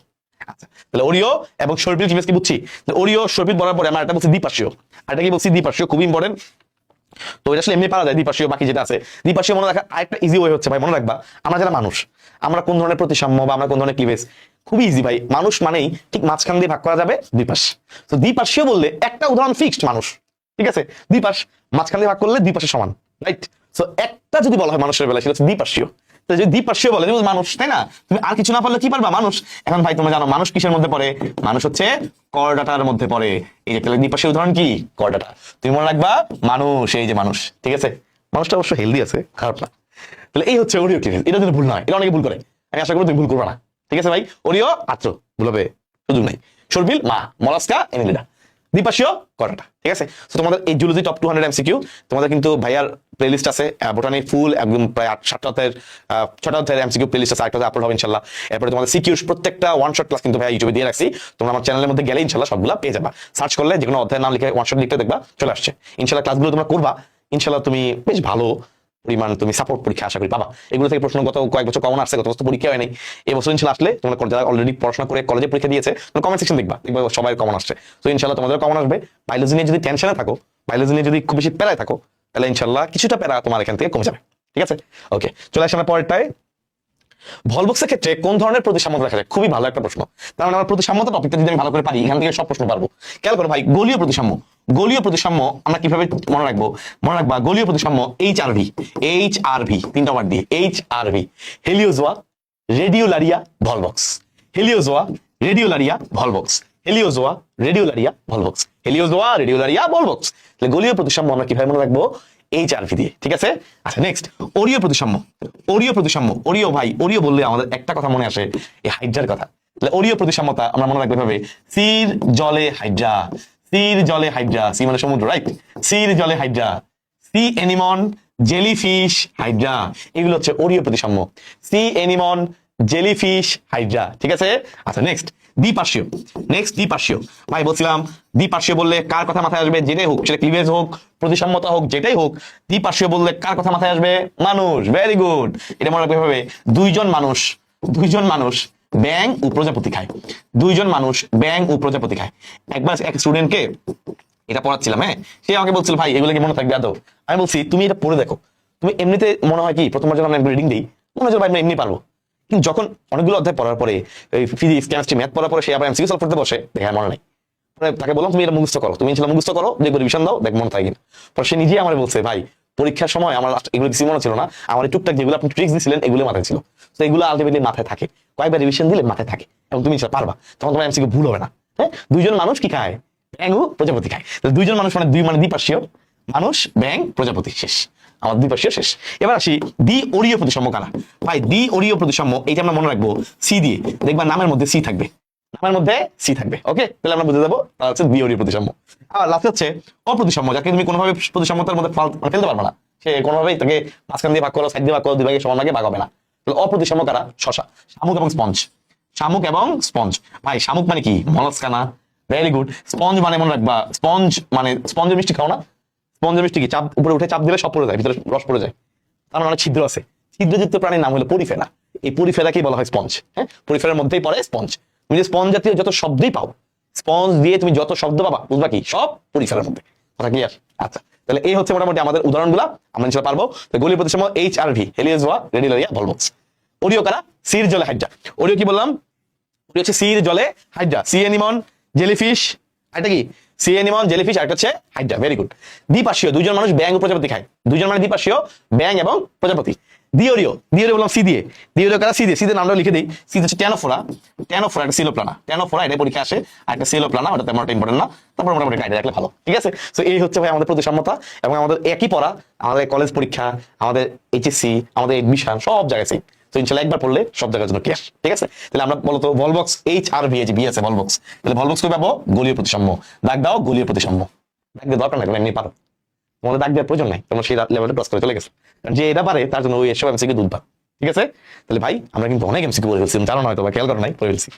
আচ্ছা, তাহলে ওরিও এবং সর্পিল ক্লিভেজ কি বুঝছি? ওরিও সর্পিল বলার পরে আমরা একটা বলছি দ্বিপার্শ্বীয়, আর এটা কি বলছি? দ্বিপার্শ্বীয়। খুব ইম্পর্টেন্ট। তো এটা আসলে এমনি পারা যায় দ্বিপার্শ্বীয়। বাকি যেটা আছে দ্বিপার্শ্বীয় মনে রাখা আরেকটা ইজি ওয়ে হচ্ছে ভাই, মনে রাখবা আমরা যারা মানুষ, আমরা কোন ধরনের প্রতিসাম্য বা আমরা কোন ধরনের ক্লিভেজ, খুবই ইজি ভাই। মানুষ মানেই ঠিক মাঝখান দিয়ে ভাগ করা যাবে দুই পাশ। তো দ্বিপার্শ্বীয় বললে একটা উদাহরণ ফিক্সড মানুষ, ঠিক আছে? দুই পাশ মাঝখান দিয়ে ভাগ করলে দুই পাশে সমান, রাইট? সো একটা যদি বলা হয় মানুষের বেলায়, সেটা হচ্ছে দ্বিপার্শ্বীয়। তো যদি দ্বিপার্শ্বীয় বলে মানুষ, তাই না? তুমি আর কিছু না পারলে কি পারবা? মানুষ। এখন ভাই তোমরা জানো মানুষ কিসের মধ্যে পড়ে? মানুষ হচ্ছে করডাটার মধ্যে পড়ে। এই যে তাহলে দ্বিপার্শ্বীয় উদাহরণ কি? করডাটা। তুমি মনে রাখবা মানুষ, এই যে মানুষ। ঠিক আছে? মানুষটা অবশ্য হেলদি আছে, খারাপ না। তাহলে এই হচ্ছে ওরিও ক্লিভেজ। এটা যদি ভুল নয়, এটা অনেকে ভুল করে, আমি আশা করি তুমি ভুল করবে না। ঠিক আছে ভাই? ওরিও আর্থ্রো ভুল হবে সুযোগ নাই। সর্পিল মা, মলাস্কা এনিলিডা, দ্বিপার্শ্বীয় করডাটা। ঠিক আছে? তো তোমাদের এই জুলজি টপ 200 এমসিকিউ তোমাদের কিন্তু ভাইয়ার প্লেলিস্ট আছে, বোটানি ফুল একদম প্রায় 7টা অধ্যায়ের 6টা অধ্যায়ের এমসিকিউ প্লেলিস্ট আছে, আরেকটা আপলোড হবে ইনশাআল্লাহ। এরপরে তোমাদের সিকিউর প্রত্যেকটা ওয়ান শট ক্লাস কিন্তু ভাই ইউটিউবে দিয়ে রাখছি। তোমরা আমার চ্যানেলের মধ্যে গেলে ইনশাআল্লাহ সবগুলো পেয়ে যাবা। সার্চ করলে যে কোনো অধ্যায়ের নাম লিখে ওয়ান শট লিখতে দেখবা চলে আসছে। ইনশাআল্লাহ ক্লাসগুলো তোমরা করবা, ইনশাআল্লাহ তুমি বেশ ভালো পরিমাণ তুমি সাপোর্ট পরীক্ষা আশা করি পাবা। এগুলো থেকে প্রশ্ন গত কয়েক বছর কমন আসছে, গত বছর পরীক্ষা হয় নাই। এই বছর ইনশাআল্লাহ আসলে তোমরা যারা অলরেডি পড়াশোনা করে কলেজে পরীক্ষা দিয়েছে, তোমরা কমেন্ট সেকশন দেখবা সবাই কমন আসছে। তো ইনশাআল্লাহ তোমাদের কমন আসবে। বায়োলজি নিয়ে যদি টেনশনে থাকো, বায়োলজি নিয়ে যদি খুব বেশি প্যারায় থাকো, তাহলে ইনশাআল্লাহ কিছুটা প্যারা তোমার এখান থেকে কমে যাবে। ঠিক আছে? ওকে, চলে আসি আমরা পরেরটায়। ভলবক্সের ক্ষেত্রে কোন ধরনের প্রতিসাম্যতা দেখা যায়? খুবই ভালো একটা প্রশ্ন। তার মানে আমার প্রতিসাম্যতা টপিকটা যদি আমি ভালো করে পারি, এখান থেকে সব প্রশ্ন পারবো। খেয়াল করো ভাই, গোলীয় প্রতিসাম্য। গোলীয় প্রতিসাম্য আমরা কিভাবে মনে রাখবো? মনে রাখবা গোলীয় প্রতিসাম্য HRV, তিনটা ওয়ার্ড দিয়ে HRV, Heliozoa, Radiolaria, Volvox. Heliozoa, Radiolaria, Volvox. Heliozoa, Radiolaria, Volvox. Heliozoa, Radiolaria, Volvox. তাহলে গোলীয় প্রতিসাম্য আমরা কিভাবে মনে রাখবো? HRV দিয়ে। ঠিক আছে? আচ্ছা, নেক্সট ওরিও প্রতিসাম্য। ওরিও ভাই, ওরিও বললে আমাদের একটা কথা মনে আসে, এই হাইড্রার কথা। তাহলে ওরিও প্রতিসাম্যতা আমরা মনে রাখবো ভাবে সির জলে হাইড্রা, সি মানে সমুদ্র, রাইট? সির জলে hydra, sea anemone, jellyfish, hydra, এগুলো হচ্ছে ওরিও প্রতিসাম্য। Sea anemone, jellyfish, hydra. ঠিক আছে? আচ্ছা, নেক্সট দ্বিপার্শ্বীয়। ভাই বলছিলাম দ্বিপার্শ্বীয় বললে কার কথা মাথায় আসবে? যেটাই হোক, সেটা ক্লিভেজ হোক, প্রতিসাম্যতা হোক, যেটাই হোক, দ্বিপার্শ্বীয় বললে কার কথা মাথায় আসবে? মানুষ। Very good. এটা মনে রাখবে ভাবে দুইজন মানুষ ব্যাং ও প্রজাপতি খায়। দুইজন মানুষ ব্যাং ও প্রজাপতি খায়। একবার এক স্টুডেন্টকে এটা পড়াচ্ছিলাম, হ্যাঁ, সে আমাকে বলছিল ভাই এগুলো কি মনে থাকবে আদৌ? আমি বলছি তুমি এটা পড়ে দেখো, তুমি এমনিতে মনে হয় কি প্রথমবার যখন আমি রিডিং দিই মনে হয় ভাই এমনি পারবো, কিন্তু যখন অনেকগুলো অধ্যায় পড়ার পরে ফিজিক্স কেমিস্ট্রি ম্যাথ পড়ার পরে সে আবার এমসিকিউ সলভ করতে বসে, দেখে মনে নাই। তাকে বললাম তুমি এটা মুখস্থ করো, তুমি ইনশাআল্লাহ মুখস্থ করো, দেখবো রিভিশন দাও, দেখ মনে থাকে। পরে সে নিজেই আমার বলছে ভাই পরীক্ষার সময় আমার এগুলো কিছু মনে ছিল না, আমার টুকটাক যেগুলো আপনি ট্রিক্স দিয়েছিলেন এগুলো মাথায় ছিল, তো এগুলো আলটিমেটলি মাথায় থাকে, কয়েকবার রিভিশন দিলে মাথায় থাকে এবং তুমি সেটা পারবা, তখন তোমার এমসিকিউ ভুল হবে না। হ্যাঁ, দুইজন মানুষ কি খায়? ব্যাং ও প্রজাপতি খায়। দুইজন মানুষ মানে দ্বিপার্শ্বীয় মানুষ, ব্যাং প্রজাপতি, শেষ, আমার দ্বিপার্শ্বীয় শেষ। এবার আসি দ্বি অরীয় প্রতিসাম্য কারা? ভাই দ্বি অরীয় প্রতিসাম্য এইটা আমরা মনে রাখবো সি দিয়ে, দেখবা নামের মধ্যে সি থাকবে, নামের মধ্যে সি থাকবে, ওকে, তাহলে আমরা বুঝে যাবো তাহলে হচ্ছে দ্বি অরীয় প্রতিসাম্য। আর লাস্ট হচ্ছে অপ্রতিসাম্য, যাকে তুমি কোনোভাবে প্রতিসাম্যতার মধ্যে ফেলতে পারবে না, সে কোনোভাবেই তাকে মাঝখান দিয়ে ভাগ করো, সাইড দিয়ে ভাগ করো, দুই ভাগে সমান ভাগে ভাগ হবে না। তাহলে অপ্রতিসাম্য কারা? শশা, শামুক এবং স্পঞ্জ। শামুক এবং স্পঞ্জ, ভাই শামুক মানে কি? মলস্কা না? Very good. স্পঞ্জ মানে মনে রাখবা, স্পঞ্জ মানে স্পঞ্জের মিষ্টি খাও না? স্পঞ্জের মিষ্টি কি চাপ উপরে উঠে চাপ দিলে সব পড়ে যায়, ভিতরে রস পড়ে যায়, তার মানে অনেক ছিদ্র আছে। ছিদ্রযুক্ত প্রাণীর নাম হলো পরিফেরা। এই পরিফেরাকেই বলা হয় স্পঞ্জ। হ্যাঁ, পরিফেরার মধ্যেই পড়ে স্পঞ্জ। তুমি যে স্পঞ্জ জাতীয় যত শব্দই পাও, স্পঞ্জ দিয়ে তুমি যত শব্দ পাবা বুঝবা কি সব পরিফেরার মধ্যে, কথা ক্লিয়ার? আচ্ছা, তাহলে এই হচ্ছে মোটামুটি আমাদের উদাহরণগুলো, আমরা নিশ্চয় পারবো। তো গলীয় প্রতিসাম্য HRV, হেলিওজোয়া, রেডিলোরিয়া, ভলভক্স। অরিও কারা? সির জলে হাইড্রা। অরিও কি বললাম? অরিও হচ্ছে সির জলে হাইড্রা, সি অ্যানিমন, জেলিফিশ, এটা কি সি অ্যানিমন, জেলিফিশ, আর একটা হচ্ছে হাইড্রা। Very good. দ্বিপার্শ্বীয়, দুইজন মানুষ ব্যাং ও প্রজাপতি খায়। দুইজন মানে দ্বিপার্শ্বীয়, ব্যাং এবং প্রজাপতি। দ্বিঅরীয়, দ্বিঅরীয় বললাম সি দিয়ে। দ্বিঅরীয় কারা? সি দিয়ে। সি দিয়ে নামটা লিখে দিই। সি হচ্ছে ট্যানোফোরা। ট্যানোফোরা একটা সিলোপ্লানা, ট্যানোফোরা এটা পরীক্ষা আসে, আর একটা সিলোপ্লানা, ওটা তেমন ইম্পর্টেন্ট না, তারপর মোটামুটি গাইডে রাখলে ভালো, ঠিক আছে? তো এই হচ্ছে ভাই আমাদের প্রতিসাম্যতা, এবং আমাদের একই পড়া, আমাদের কলেজ পরীক্ষা, আমাদের এইচএসসি, আমাদের এডমিশন সব জায়গায় সেম। তো ইনশাআল্লাহ একবার পড়লে সব জায়গার জন্য ক্লিয়ার, ঠিক আছে? তাহলে আমরা বলতো ভলভক্স HRV, বি আছে ভলভক্স, তাহলে ভলভক্স কই পাবো? গলীয় প্রতিসাম্য। দাগ দাও গলীয় প্রতিসাম্য, দাগ দিয়ে দরকার নাই, এমনি পারো, তোমাদের দাগ দেওয়ার প্রয়োজন নাই, তোমরা সেই লেভেলে ক্রস করে চলে গেছো। কারণ যে এটা পারে তার জন্য ওই এসব এমসিকিউ দুধ পায়, ঠিক আছে? তাহলে ভাই আমরা কিন্তু অনেক এমসিকিউ পড়ে ফেলছি, জানো না হয়তো বা খেয়াল করো নাই, পড়ে ফেলছি।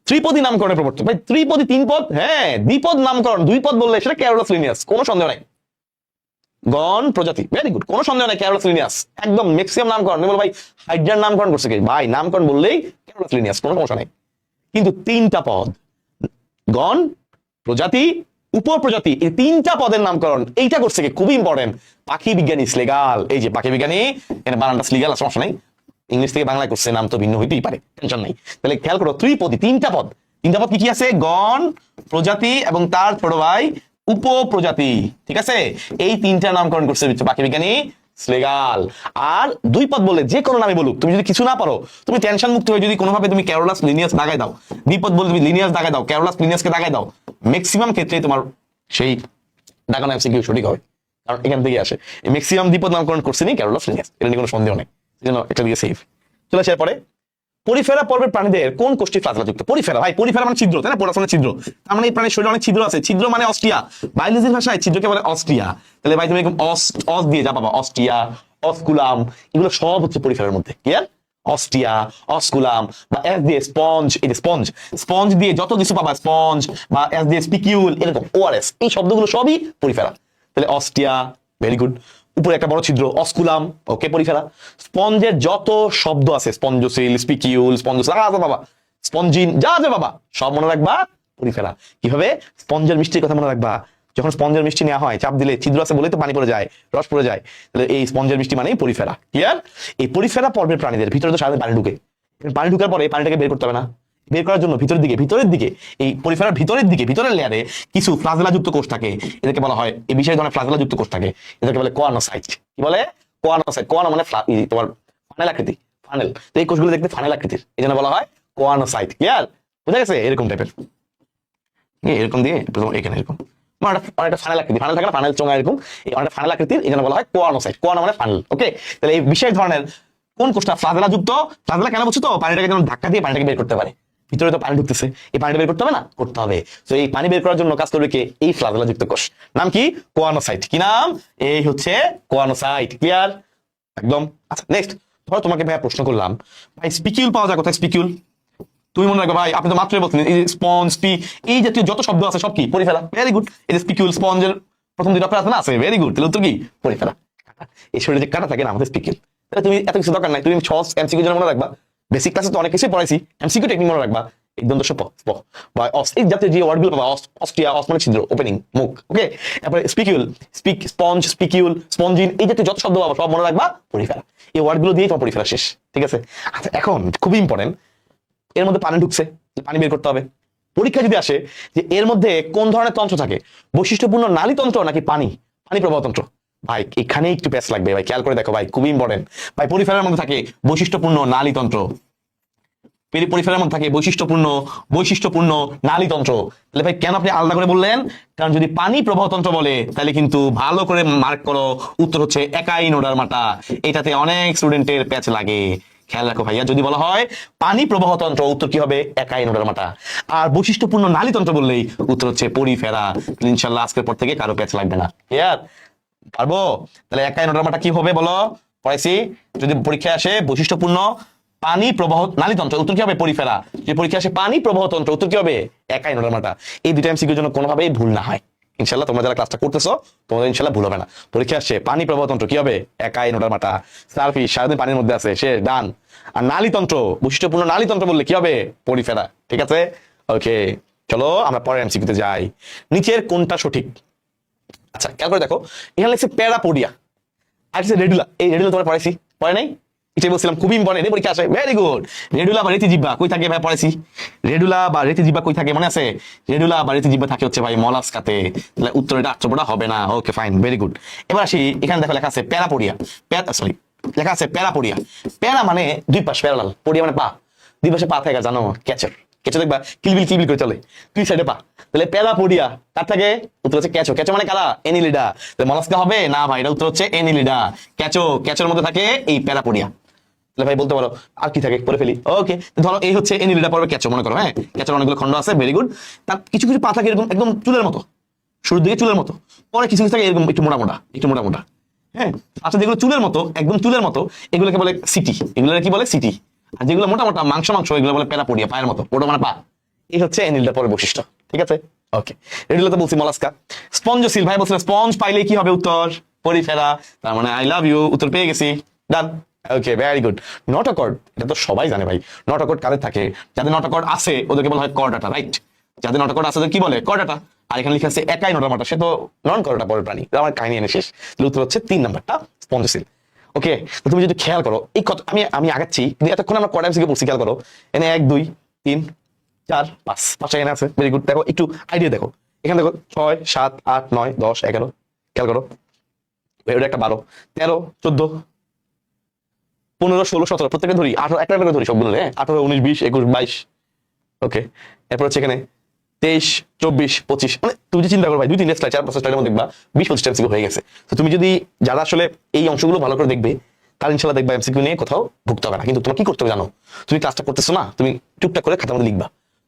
ত্রিপদী নামকরণের প্রবর্তন। ভাই ত্রিপদী তিন পদ, হ্যাঁ, দ্বিপদ নামকরণ দুই পদ বললে সেটা ক্যারোলাস লিনিয়াস, কোনো সন্দেহ নাই। গণ প্রজাতি, ভেরি গুড, কোনো সন্দেহ নাই, ক্যারোলাস লিনিয়াস একদম ম্যাক্সিমাম নামকরণ। বলো ভাই হাইড্রার নামকরণ করছে কি? ভাই নামকরণ বললেই ক্যারোলাস লিনিয়াস, কোনো সমস্যা নাই। কিন্তু তিনটা পদ, গণ, প্রজাতি, উপপ্রজাতি, এই তিনটা পদের নামকরণ এইটা করছে কি? খুবই ইম্পর্টেন্ট, পাখি বিজ্ঞানী স্লেগাল। এই যে পাখি বিজ্ঞানী, এখানে বানানটা স্লিগাল, সমস্যা নাই, ইংলিশ থেকে বাংলায় করছে, নাম তো ভিন্ন হইতেই পারে, টেনশন নাই। তাহলে খেয়াল করো ত্রিপদী তিনটা পদ, তিনটা পদ কি কি আছে? গণ, প্রজাতি এবং তার ছোট ভাই উপপ্রজাতি, ঠিক আছে? এই তিনটা নামকরণ করছে পাখি বিজ্ঞানী স্লেগাল। আর দুই পদ বলে যে কোনো নামে বলুক, তুমি যদি কিছু না পারো, তুমি টেনশন মুক্ত হয়ে যদি কোনোভাবে তুমি ক্যারোলাস লিনিয়াস দাগাই দাও, দ্বিপদ বলে তুমি লিনিয়াস দাগাই দাও, ক্যারোলাস লিনিয়াসকে দাগাই দাও, ম্যাক্সিমাম ক্ষেত্রে তোমার সেই দাগানো এমসিকিউ সঠিক হবে, কারণ এখান থেকে আসে। ম্যাক্সিমাম দ্বিপদ নামকরণ করছে নি ক্যারোলাস লিনিয়াস, এটা নিয়ে কোনো সন্দেহ নেই, সেজন্য এটা দিয়ে সেফ। চলে আসার পরে পরিফেরা পর্বের প্রাণীদের কোন কোষ্ঠী ফ্লাজেলাযুক্ত? পরিফেরা, ভাই পরিফেরা মানে ছিদ্র, তাই না? পড়াশোনার ছিদ্র, তার মানে এই প্রাণীর শরীরে অনেক ছিদ্র আছে। ছিদ্র মানে অস্টিয়া, বায়োলজির ভাষায় ছিদ্রকে বলে অস্টিয়া। তাহলে ভাই তুমি এরকম অস দিয়ে যা পাবা, অস্টিয়া, অসকুলাম, এগুলো সব হচ্ছে পরিফেরার মধ্যে, ক্লিয়ার? অস্টিয়া, অসকুলাম, বা এস দিয়ে স্পঞ্জ, এই যে স্পঞ্জ, স্পঞ্জ দিয়ে যত কিছু পাবা, স্পঞ্জ বা এস দিয়ে স্পিকিউল, এরকম ওআরএস, এই শব্দগুলো সবই পরিফেরা। তাহলে অস্টিয়া, ভেরি গুড, উপরে একটা বড় ছিদ্র, অসকুলাম, ওকে, পরিফেরা। স্পঞ্জের যত শব্দ আছে, স্পঞ্জোসিল, স্পিকিউল, স্পঞ্জোসিল, বাবা, স্পঞ্জিন, যা আছে বাবা, সব মনে রাখবা পরিফেরা। কিভাবে? স্পঞ্জের মিষ্টির কথা মনে রাখবা, যখন স্পঞ্জের মিষ্টি নেওয়া হয়, চাপ দিলে ছিদ্র আছে বলেই তো পানি পড়ে যায়, রস পড়ে যায়, তাহলে এই স্পঞ্জের মিষ্টি মানেই পরিফেরা, ক্লিয়ার? এই পরিফেরা পর্বের প্রাণীদের ভিতরে তো সারাদিন পানি ঢুকে, পানি ঢুকার পরে পানিটাকে বের করতে হবে না, বের করার জন্য ভিতরের দিকে এই পরিফেরার ভিতরের লেয়ারে কিছু ফ্লাজেলাযুক্ত কোষ থাকে, এদেরকে বলা হয়, এই বিশেষ ধরনের ফ্লাজেলাযুক্ত কোষ থাকে, এদেরকে বলে কোয়ানোসাইট। কি বলে? কোয়ানোসাইট। কোয়ানো মানে তোমার ফানেল আকৃতি, ফানেল, তো এই কোষগুলো দেখতে ফানেল আকৃতির, এই জন্য বলা হয় কোয়ানোসাইট, ক্লিয়ার? বুঝা গেছে? এরকম টাইপের, এরকম দিয়ে এখানে এরকম অনেকটা ফানেল আকৃতি, ফানেল থাকে না, ফানেল চোঙা, এরকম অনেকটা ফানেল আকৃতির, এই জন্য বলা হয় কোয়ানোসাইট। কোয়ানো মানে ফানেল, ওকে? তাহলে এই বিশেষ ধরনের কোন কোষটা ফ্লাজেলাযুক্ত? ফ্লাজেলা কেন বলছো? তো পানিটাকে যেমন ধাক্কা দিয়ে পানিটাকে বের করতে পারে, ভিতরে তো পানি ঢুকতেছে, এই পানিটা বের করতে হবে না? করতে হবে। তো এই পানি বের করার জন্য কাজ করবে কে? এই ফ্লাজেলাযুক্ত কোষ, নাম কি? কোয়ানোসাইট। কি নাম? এই হচ্ছে কোয়ানোসাইট, ক্লিয়ার একদম? আচ্ছা, নেক্সট ধরো তোমাকে ভাই প্রশ্ন করলাম, ভাই স্পিকিউল পাওয়া যায় কোথায়? স্পিকিউল তুমি মনে রাখবে ভাই, আপনি তো মাত্রই বলছিলেন এই স্পঞ্জ, এই জাতীয় যত শব্দ আছে সব কি? পরিফেরা। Very good. এই যে স্পিকিউল, স্পঞ্জের প্রথম দুটো অক্ষর আছে না, আছে, ভেরি গুড। তাহলে উত্তর কি? পরিফেরা। এই শরীরে যে কাটা থাকে না, আমাদের স্পিকিউল। তাহলে তুমি এত কিছু দরকার নাই, তুমি সহজ এমসিকিউ জন্য মনে রাখবা বেসিক ক্লাসে তো অনেক কিছুই পড়াইছি, এমসিকিউ টেকনিক মনে রাখবা। এই দ্বন্দ্ব প প বা অস, এই জাতীয় যে ওয়ার্ডগুলো পাবা, অস্ট্রিয়া, অস মানে ছিদ্র, ওপেনিং, মুখ, ওকে। তারপরে স্পিকিউল, স্পঞ্জ, স্পিকিউল, স্পঞ্জিন, এই জাতীয় যত শব্দ পাবা সব মনে রাখবা পরিফেরা। এই ওয়ার্ডগুলো দিয়েই তোমার পরিফেরা শেষ, ঠিক আছে। আচ্ছা, এখন খুবই ইম্পর্টেন্ট, এর মধ্যে পানি ঢুকছে, পানি বের করতে হবে। পরীক্ষা যদি আসে যে এর মধ্যে কোন ধরনের তন্ত্র থাকে, বৈশিষ্ট্যপূর্ণ নালীতন্ত্র নাকি পানি পানি প্রবাহতন্ত্র, ভাই এখানে একটু প্যাচ লাগবে ভাই, খেয়াল করে দেখো ভাই, খুবই ইম্পর্টেন্ট ভাই। পরিফেরার মধ্যে থাকে বৈশিষ্ট্যপূর্ণ নালীতন্ত্র, পরিফেরার মধ্যে থাকে বৈশিষ্ট্যপূর্ণ নালীতন্ত্র। তাহলে ভাই কেন আপনি আলাদা করে বললেন? কারণ যদি পানি প্রবাহতন্ত্র বলে তাহলে কিন্তু ভালো করে মার্ক করো, উত্তর হচ্ছে একাই নোডার মাটা। এটাতে অনেক স্টুডেন্টের প্যাচ লাগে, খেয়াল রাখো ভাইয়া। যদি বলা হয় পানি প্রবাহতন্ত্র, উত্তর কি হবে? একাই নোডার মাটা। আর বৈশিষ্ট্যপূর্ণ নালীতন্ত্র বললেই উত্তর হচ্ছে পরিফেরা। ইনশাল্লাহ আজকের পর থেকে কারো প্যাচ লাগবে না, ক্লিয়ার? পারবো? তাহলে একাই নোডার মাটা কি হবে বলো, পড়াইছি। যদি পরীক্ষায় আসে বৈশিষ্ট্যপূর্ণ পানি প্রবাহ নালীতন্ত্র, উত্তর কি হবে? পরিফেরা। যে পরীক্ষা আসে পানি প্রবাহতন্ত্র, উত্তর কি হবে? একাই নোডার মাটা। এই দুইটা এমসিকিউর জন্য কোনোভাবেই ভুল না হয় ইনশাল্লাহ। তোমরা যারা ক্লাসটা করতেছো তোমাদের ইনশাল্লাহ ভুল হবে না। পরীক্ষা আসছে পানি প্রবাহতন্ত্র, কি হবে? একাই নোডার মাটা। স্টারফিশ সারাদিন পানির মধ্যে আছে, সে ডান। আর নালীতন্ত্র, বৈশিষ্ট্যপূর্ণ নালীতন্ত্র বললে কি হবে? পরিফেরা, ঠিক আছে। ওকে, চলো আমরা পরের এমসিকিউতে যাই। নিচের কোনটা সঠিক? আচ্ছা, খেয়াল করে দেখো, এখানে লিখছে প্যারাপোডিয়া আর রেডুলা। এই রেডুলা তোমরা পড়াইছি, পড়ে নাই? এটাই বলছিলাম খুবই ইম্পর্টেন্ট, পরীক্ষা আসে। Very good. রেডুলা বা রেতি জিহ্বা কই থাকে ভাই? পড়াইছি। রেডুলা বা রেতি জিহ্বা কই থাকে মনে আছে? রেডুলা বা রেতি জিহ্বা থাকে হচ্ছে ভাই মলাস্কাতে। তাহলে উত্তর এটা আটচপটা হবে না। Okay fine, very good. এবার আসি, এখানে দেখো লেখা আছে প্যারাপোডিয়া, সরি লেখা আছে প্যারাপোডিয়া। প্যারা মানে দুই পাশ, প্যারালাল, পোডিয়া মানে পা। দুই পাশে পা থাকে, জানো? ক্যাচর, কেঁচো দেখবা কিলবিল কিলবিল করে চলে, দুই সাইডে পা। তাহলে প্যারাপোডিয়া কার থাকে? উত্তর হচ্ছে ক্যাচো। ক্যাচো মানে কারা? এনিলিডা। তাহলে মলাস্কা হবে না ভাই, এটা উত্তর হচ্ছে এনিলিডা। ক্যাচো, ক্যাচোর মধ্যে থাকে এই প্যারাপোডিয়া। তাহলে ভাই বলতে পারো আর কি থাকে, করে ফেলি। ওকে, ধরো এই হচ্ছে এনিলিডা, পড়বে ক্যাচো মনে করো। হ্যাঁ, ক্যাচোর অনেকগুলো খন্ড আছে, ভেরি গুড। তার কিছু কিছু পা থাকে এরকম একদম চুলের মতো, শুরুর দিকে চুলের মতো, পরে কিছু কিছু থাকে এরকম একটু মোটা মোটা, একটু মোটা মোটা। হ্যাঁ, আচ্ছা যেগুলো চুলের মতো, একদম চুলের মতো, এগুলোকে বলে সিটি। এগুলো কি বলে? সিটি। আর যেগুলো মোটা মোটা মাংস মাংস, এগুলো বলে প্যারাপোডিয়া, পায়ের মতো, ওটা মানে পা। এই হচ্ছে এনিলিডা পরের বৈশিষ্ট্য, ঠিক আছে। ওকে, রেডুলা তো বলছি মলাস্কা। স্পঞ্জশীল ভাই বলছিলেন স্পঞ্জ পাইলে কি হবে? উত্তর পরিফেরা। তার মানে আই লাভ ইউ, উত্তর পেয়ে গেছি, ডান। ওকে, ভেরি গুড। নটকর্ড, এটা তো সবাই জানে ভাই। নটকর্ড কাদের থাকে? যাদের নটকর্ড আছে ওদেরকে বলা হয় কর্ডাটা, রাইট? যাদের নটকর্ড আছে ওদের কি বলে? কর্ডাটা। আর এখানে লিখে আছে একাই নোডার মাটা, সে তো নন কর্ডাটা পরের প্রাণী। আমার কাহিনী এনে শেষ। উত্তর হচ্ছে 3 নাম্বারটা, স্পঞ্জশীল। ওকে, তুমি যদি খেয়াল করো এই কথা, আমি আগাচ্ছি কিন্তু এতক্ষণ আমরা কয়টা এমসিকিউ পড়ছি, খেয়াল করো। এনে 1 2 3 4 5 5টা এখানে আছে, ভেরি গুড। দেখো একটু আইডিয়া দেখো, এখানে দেখো 6 7 8 9 10 11, খেয়াল করো। ওটা একটা 12 13 14 15 16 17, প্রত্যেকটা ধরি 18, একটা করে ধরি সবগুলো। হ্যাঁ, 18 19 20 21 22। ওকে, এরপর হচ্ছে এখানে 23 24 25। মানে তুমি যে চিন্তা করো ভাই, 2 3 স্লাইড 4 5 স্লাইডের মধ্যে দেখবা 20 25 এমসিকিউ হয়ে গেছে। তো তুমি যদি যারা আসলে এই অংশগুলো ভালো করে দেখবে, তার ইনশাল্লাহ দেখবা এমসিকিউ নিয়ে কোথাও ভুগতে হবে না। কিন্তু তোমার কি করতে হবে জানো? তুমি ক্লাসটা করতেছো না, তুমি টুকটাক করে খাতার মধ্যে লিখবা।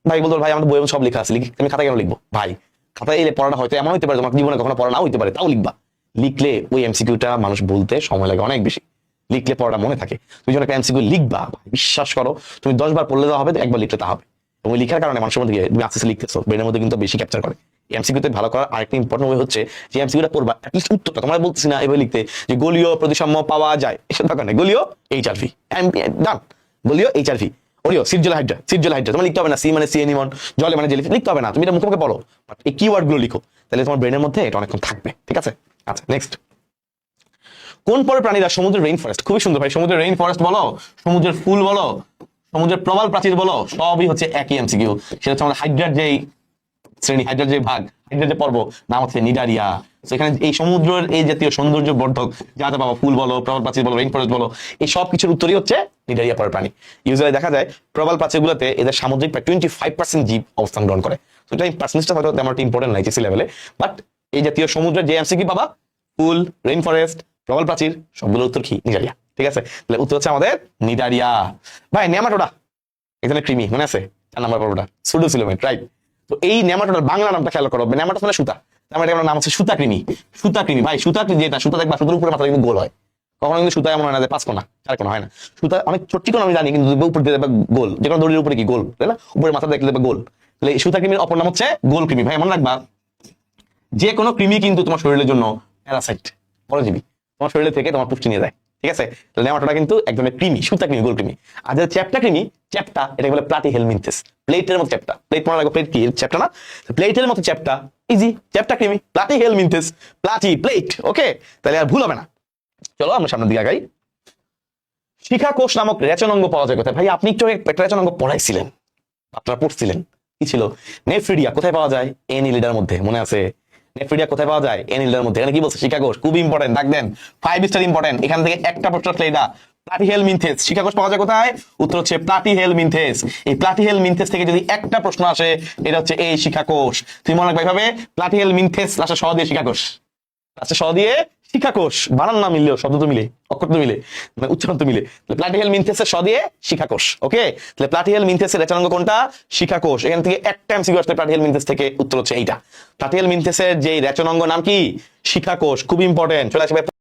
ভাই বলতো ভাই আমাদের বইয়ে সব লেখা আছে, লিখি আমি খাতায় কেন লিখবো? ভাই খাতায় এই পড়াটা হয়তো এমন হইতে পারে তোমার জীবনে কখনো পড়া নাও হইতে পারে, তাও লিখবা। লিখলে ওই এমসিকিউটা মানুষ বলতে সময় লাগে অনেক বেশি, লিখলে পড়াটা মনে থাকে। তুমি যখন একটা এমসিকিউ লিখবা, বিশ্বাস করো তুমি 10 বার পড়লে দেওয়া হবে, একবার লিখলে তা হবে। এবং লিখার কারণে মানুষের মধ্যে তুমি আস্তে আস্তে লিখতেছো, ব্রেনের মধ্যে কিন্তু বেশি ক্যাপচার করে। এমসিকিউতে ভালো করার আরেকটা ইম্পর্টেন্ট ওয়ে হচ্ছে যে এমসিকিউটা পড়বা, অ্যাটলিস্ট উত্তরটা তোমরা বলতেছি না এভাবে লিখতে যে গোলীয় প্রতিসাম্য পাওয়া যায়, এসব দরকার নেই। গোলীয় এইচআরভি, ডান। গোলীয় এইচআরভি, ওরিও সিরজোলাহাইড্রা, সিরজোলাহাইড্রা তোমার লিখতে হবে না। সি মানে সি এনিমন, জলে মানে জেলি, লিখতে হবে না। তুমি এটা মুখে মুখে পড়ো, বাট এই কিওয়ার্ড গুলো লিখো, তাহলে তোমার ব্রেনের মধ্যে এটা অনেকক্ষণ থাকবে, ঠিক আছে। আচ্ছা, নেক্সট। কোন পরের প্রাণীরা সমুদ্রের রেইন ফরেস্ট? খুবই সুন্দর ভাই। সমুদ্রের রেইন ফরেস্ট বলো, সমুদ্রের ফুল বলো, সমুদ্রের প্রবাল প্রাচীর বলো, সবই হচ্ছে একই এমসিকিউ। সেটা হচ্ছে আমাদের হাইড্রার যেই শ্রেণী, হাইড্রার যে ভাগ, হাইড্রার যে পর্ব, নাম হচ্ছে নিডারিয়া। সেখানে এই সমুদ্রের এই জাতীয় সৌন্দর্য বর্ধক যা যা বাবা, ফুল বলো, প্রবাল প্রাচীর বলো, রেইন ফরেস্ট বলো, এই সব কিছুর উত্তরই হচ্ছে নিডারিয়া পরের প্রাণী। ইউজুয়ালি দেখা যায় প্রবাল প্রাচীরগুলোতে এদের সামুদ্রিক প্রায় 25% জীব অবস্থান গ্রহণ করে। তো এটা পার্সেন্টেজটা হয়তো তেমন ইম্পর্টেন্ট নাই সি লেভেলে, বাট এই জাতীয় সমুদ্রের যে এমসিকিউ পাবা, ফুল, রেইন ফরেস্ট, প্রবাল প্রাচীর, সবগুলোর উত্তর কি? নিডারিয়া, ঠিক আছে। তাহলে উত্তর হচ্ছে আমাদের নিডারিয়া। ভাই নেমাটোডা, এখানে কৃমি মনে আছে 4 নাম্বার পর্বটা, সুডোসিলোমেট, রাইট। তো এই নেমাটোডার বাংলা নামটা খেয়াল করো, নেমাটোড মানে সুতা, তার মানে নাম হচ্ছে সুতা কৃমি। সুতা কৃমি ভাই, সুতা যেটা সুতা দেখবা, সুতার উপরে মাথা কিন্তু গোল হয়, কখনো কিন্তু সুতা এমন হয় না যে 5 কোণা 4 কোণা হয় না। সুতা অনেক ছোট্ট কোণ আমি জানি, কিন্তু উপর দিয়ে দেখবা গোল, যে কোনো দড়ির উপরে কি গোল, তাই না? উপরে মাথা দেখলে দেখবা গোল। তাহলে এই সুতা কৃমির অপর নাম হচ্ছে গোল কৃমি। ভাই মনে রাখবা, যে কোনো কৃমি কিন্তু তোমার শরীরের জন্য প্যারাসাইট, পরজীবী, তোমার শরীরে থেকে তোমার পুষ্টি নিয়ে যায়, ঠিক আছে, তাহলে নেমাটোডা কিন্তু এক ধরনের কৃমি, সুতা কৃমি, গোল কৃমি। আর যে চ্যাপ্টা কৃমি, চ্যাপ্টা এটাকে বলে প্লাটিহেলমিনথেস, প্লেটের মতো চ্যাপ্টা, প্লেট মনে রাখো, প্লেট কি চ্যাপ্টা না, প্লেটের মতো চ্যাপ্টা, ইজি, চ্যাপ্টা কৃমি, প্লাটিহেলমিনথেস, প্লাটি প্লেট। ওকে, তাহলে আর ভুল হবে না। চলো আমরা সামনের দিকে আগাই। শিখাকোষ নামক রেচনাঙ্গ পাওয়া যায় কোথায়? ভাই আপনি একটু একটা রেচনাঙ্গ পড়াইছিলেন, আপনারা পড়ছিলেন, কি ছিল? নেফ্রিডিয়া কোথায় পাওয়া যায়? এনিলিডার মধ্যে, মনে আছে? নেফ্রিডিয়া কোথায় পাওয়া যায়? এনিলিডার মধ্যে। এখানে কি বলছে? শিখাকোষ, খুব ইম্পর্টেন্ট, ডাক দেন 5 স্টার ইম্পর্টেন্ট। এখান থেকে একটা প্রশ্ন আসলে এটা প্লাটিহেলমিনথেস, শিখাকোষ পাওয়া যায় কোথায়? উত্তর হচ্ছে প্লাটিহেলমিনথেস। এই প্লাটিহেলমিনথেস থেকে যদি একটা প্রশ্ন আসে, এটা হচ্ছে এই শিখাকোষ। তুমি মনে রাখবে এইভাবে, প্লাটিহেলমিনথেস লাস্টে স দিয়ে শিখাকোষ, লাস্টে স দিয়ে শিখাকোষ, বানান না মিললেও শব্দ তো মিলে, অক্ষর তো মিলে, মানে উচ্চারণ তো মিলে। প্লাটিহেলমিনথেসের স দিয়ে শিখাকোষ। ওকে, তাহলে প্লাটিহেলমিনথেসের রেচনাঙ্গ কোনটা? শিখাকোষ। এখান থেকে একটা এমসিকিউ আসলে প্লাটিহেলমিনথেস থেকে, উত্তর হচ্ছে এইটা। প্লাটিহেলমিনথেসের যে রেচনাঙ্গ নাম কি? শিখাকোষ, খুব ইম্পর্টেন্ট। চলে আসবে।